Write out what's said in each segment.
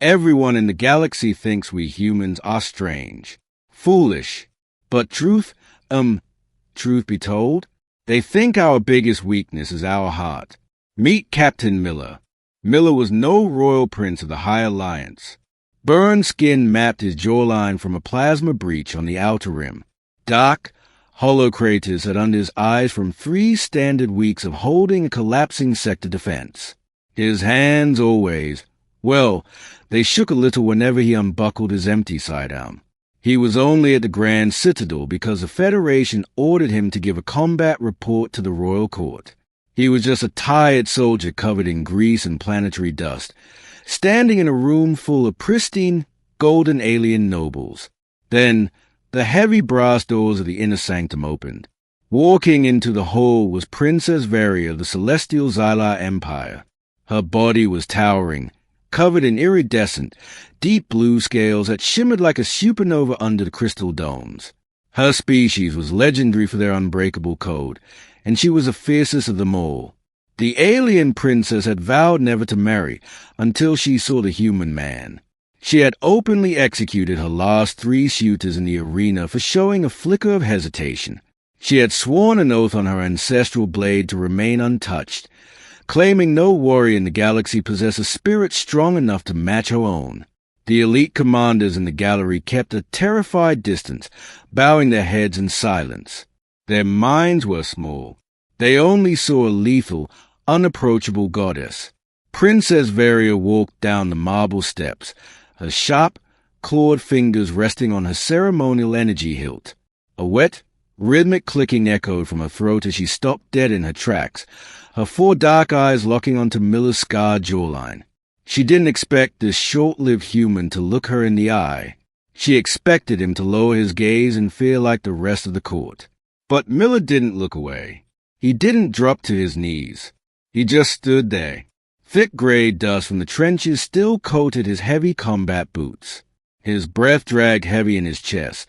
Everyone in the galaxy thinks we humans are strange, foolish. But truth be told, they think our biggest weakness is our heart. Meet Captain Miller. Miller was no royal prince of the High Alliance. Burned skin mapped his jawline from a plasma breach on the outer rim. Dark, hollow craters had under his eyes from 3 standard weeks of holding a collapsing sector defense. His hands always, well, they shook a little whenever he unbuckled his empty sidearm. He was only at the Grand Citadel because the Federation ordered him to give a combat report to the Royal Court. He was just a tired soldier covered in grease and planetary dust, standing in a room full of pristine, golden alien nobles. Then, the heavy brass doors of the inner sanctum opened. Walking into the hall was Princess Varia of the Celestial Xylar Empire. Her body was towering, covered in iridescent, deep blue scales that shimmered like a supernova under the crystal domes. Her species was legendary for their unbreakable code, and she was the fiercest of them all. The alien princess had vowed never to marry until she saw the human man. She had openly executed her last 3 suitors in the arena for showing a flicker of hesitation. She had sworn an oath on her ancestral blade to remain untouched, claiming no warrior in the galaxy possessed a spirit strong enough to match her own. The elite commanders in the gallery kept a terrified distance, bowing their heads in silence. Their minds were small. They only saw a lethal, unapproachable goddess. Princess Varia walked down the marble steps, her sharp, clawed fingers resting on her ceremonial energy hilt. A wet, rhythmic clicking echoed from her throat as she stopped dead in her tracks, her 4 dark eyes locking onto Miller's scarred jawline. She didn't expect this short-lived human to look her in the eye. She expected him to lower his gaze in fear like the rest of the court. But Miller didn't look away. He didn't drop to his knees. He just stood there. Thick gray dust from the trenches still coated his heavy combat boots. His breath dragged heavy in his chest,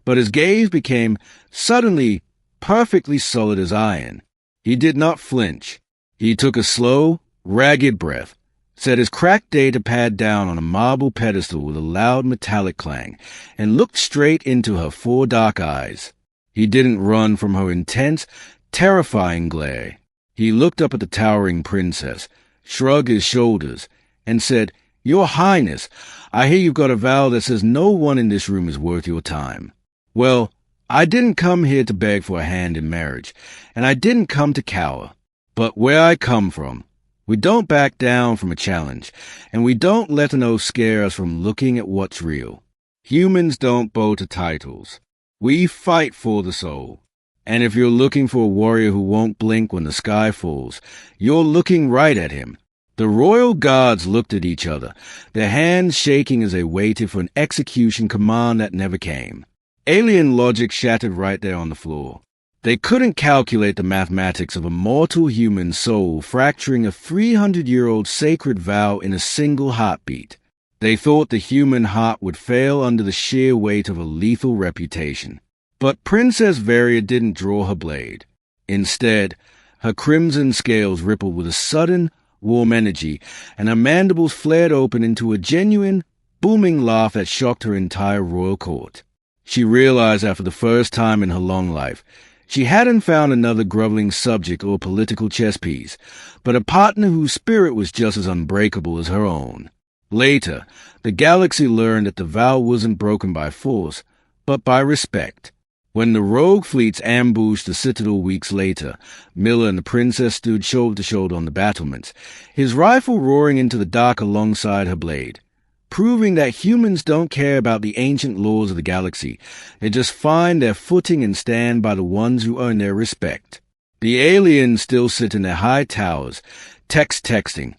but his gaze became suddenly perfectly solid as iron. He did not flinch. He took a slow, ragged breath, set his cracked data pad down on a marble pedestal with a loud metallic clang, and looked straight into her 4 dark eyes. He didn't run from her intense, terrifying glare. He looked up at the towering princess, shrugged his shoulders, and said, "Your Highness, I hear you've got a vow that says no one in this room is worth your time. Well, I didn't come here to beg for a hand in marriage, and I didn't come to cower. But where I come from, we don't back down from a challenge, and we don't let an oath scare us from looking at what's real. Humans don't bow to titles. We fight for the soul. And if you're looking for a warrior who won't blink when the sky falls, you're looking right at him." The royal guards looked at each other, their hands shaking as they waited for an execution command that never came. Alien logic shattered right there on the floor. They couldn't calculate the mathematics of a mortal human soul fracturing a 300-year-old sacred vow in a single heartbeat. They thought the human heart would fail under the sheer weight of a lethal reputation. But Princess Varia didn't draw her blade. Instead, her crimson scales rippled with a sudden, warm energy, and her mandibles flared open into a genuine, booming laugh that shocked her entire royal court. She realized after the first time in her long life, she hadn't found another groveling subject or political chess piece, but a partner whose spirit was just as unbreakable as her own. Later, the galaxy learned that the vow wasn't broken by force, but by respect. When the rogue fleets ambushed the Citadel weeks later, Miller and the princess stood shoulder to shoulder on the battlements, his rifle roaring into the dark alongside her blade, proving that humans don't care about the ancient laws of the galaxy. They just find their footing and stand by the ones who earn their respect. The aliens still sit in their high towers, texting,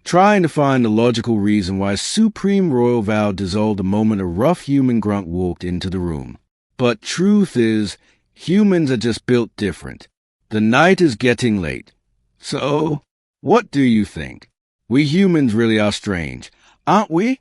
trying to find the logical reason why a supreme royal vow dissolved the moment a rough human grunt walked into the room. But truth is, humans are just built different. The night is getting late. So, what do you think? We humans really are strange, aren't we?